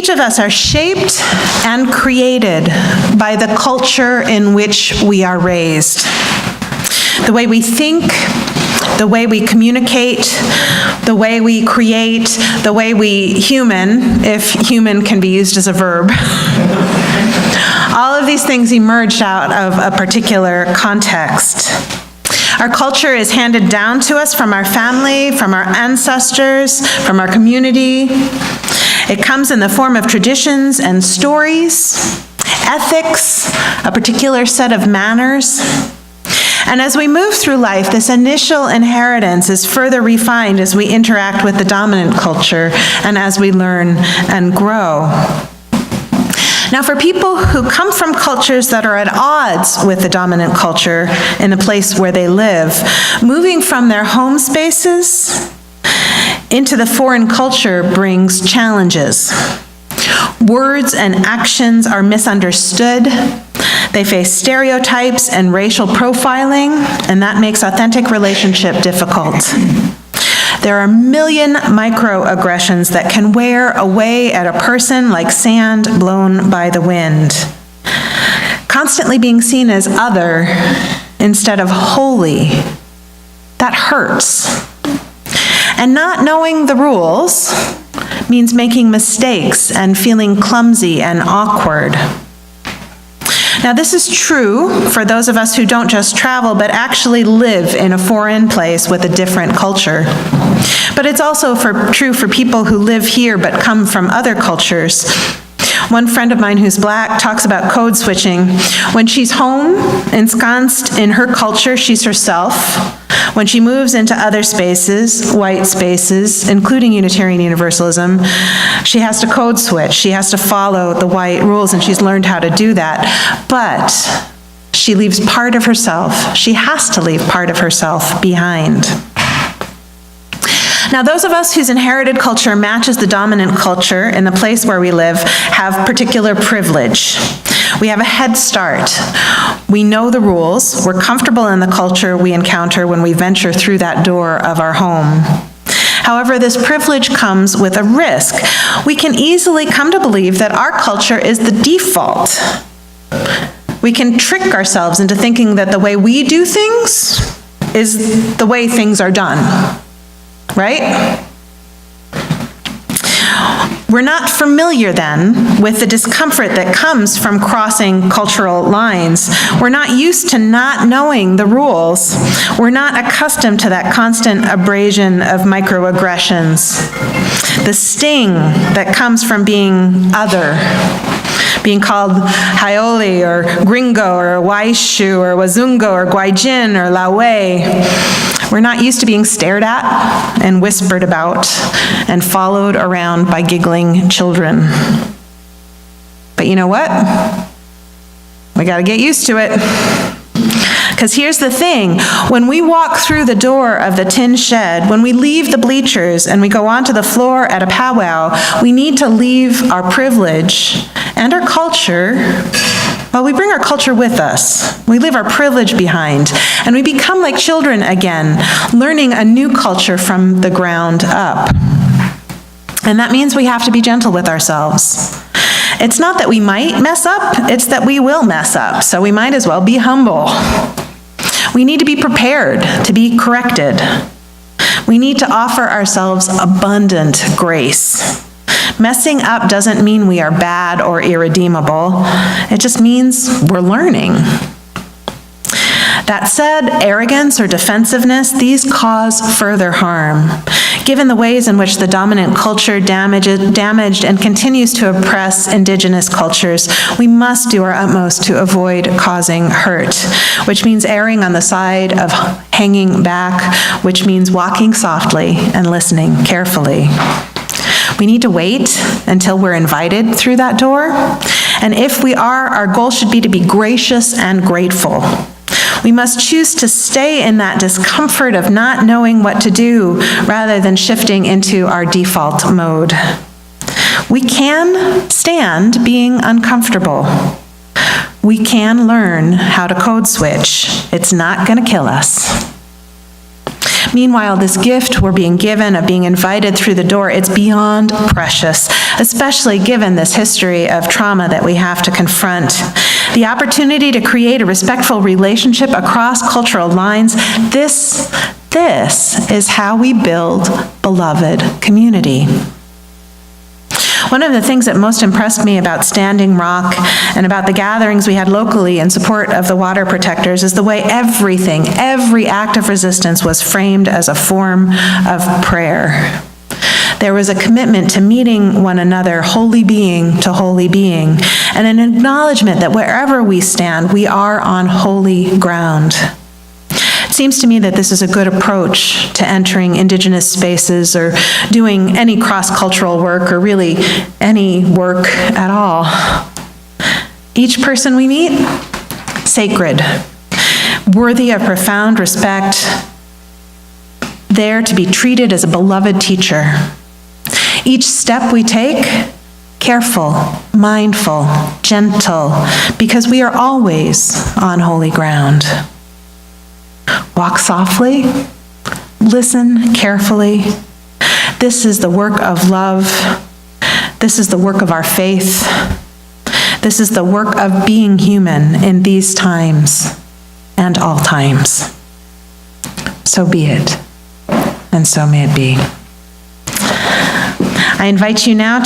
Each of us are shaped and created by the culture in which we are raised. The way we think, the way we communicate, the way we create, the way we human, if human can be used as a verb. All of these things emerged out of a particular context. Our culture is handed down to us from our family, from our ancestors, from our community. It comes in the form of traditions and stories, ethics, a particular set of manners. And as we move through life, this initial inheritance is further refined as we interact with the dominant culture and as we learn and grow. Now, for people who come from cultures that are at odds with the dominant culture in the place where they live, moving from their home spaces into the foreign culture brings challenges. Words and actions are misunderstood. They face stereotypes and racial profiling, and that makes authentic relationship difficult. There are a million microaggressions that can wear away at a person like sand blown by the wind. Constantly being seen as other instead of holy, that hurts. And not knowing the rules means making mistakes and feeling clumsy and awkward. Now, this is true for those of us who don't just travel, but actually live in a foreign place with a different culture. But it's also true for people who live here but come from other cultures. One friend of mine who's Black talks about code switching. When she's home, ensconced in her culture, she's herself. When she moves into other spaces, white spaces, including Unitarian Universalism, she has to code switch. She has to follow the white rules, and she's learned how to do that. But she leaves part of herself. She has to leave part of herself behind. Now, those of us whose inherited culture matches the dominant culture in the place where we live have particular privilege. We have a head start. We know the rules. We're comfortable in the culture we encounter when we venture through that door of our home. However, this privilege comes with a risk. We can easily come to believe that our culture is the default. We can trick ourselves into thinking that the way we do things is the way things are done. Right? We're not familiar then with the discomfort that comes from crossing cultural lines. We're not used to not knowing the rules. We're not accustomed to that constant abrasion of microaggressions. The sting that comes from being other, being called Haioli or Gringo or Waishu or Wazungo or Guaijin or Lawe. We're not used to being stared at and whispered about and followed around by giggling children. But you know what? We got to get used to it. Because here's the thing, when we walk through the door of the tin shed, when we leave the bleachers and we go onto the floor at a powwow, we need to leave our privilege and our culture. Well, we bring our culture with us. We leave our privilege behind, and we become like children again, learning a new culture from the ground up. And that means we have to be gentle with ourselves. It's not that we might mess up, it's that we will mess up, so we might as well be humble. We need to be prepared to be corrected. We need to offer ourselves abundant grace. Messing up doesn't mean we are bad or irredeemable. It just means we're learning. That said, arrogance or defensiveness, these cause further harm. Given the ways in which the dominant culture damaged and continues to oppress Indigenous cultures, we must do our utmost to avoid causing hurt, which means erring on the side of hanging back, which means walking softly and listening carefully. We need to wait until we're invited through that door. And if we are, our goal should be to be gracious and grateful. We must choose to stay in that discomfort of not knowing what to do rather than shifting into our default mode. We can stand being uncomfortable. We can learn how to code switch. It's not going to kill us. Meanwhile, this gift we're being given of being invited through the door, it's beyond precious, especially given this history of trauma that we have to confront. The opportunity to create a respectful relationship across cultural lines, this is how we build beloved community. One of the things that most impressed me about Standing Rock and about the gatherings we had locally in support of the water protectors is the way every act of resistance was framed as a form of prayer. There was a commitment to meeting one another, holy being to holy being, and an acknowledgement that wherever we stand, we are on holy ground. It seems to me that this is a good approach to entering Indigenous spaces or doing any cross-cultural work or really any work at all. Each person we meet, sacred, worthy of profound respect, there to be treated as a beloved teacher. Each step we take, careful, mindful, gentle, because we are always on holy ground. Walk softly, listen carefully. This is the work of love. This is the work of our faith. This is the work of being human in these times and all times. So be it, and so may it be. I invite you now to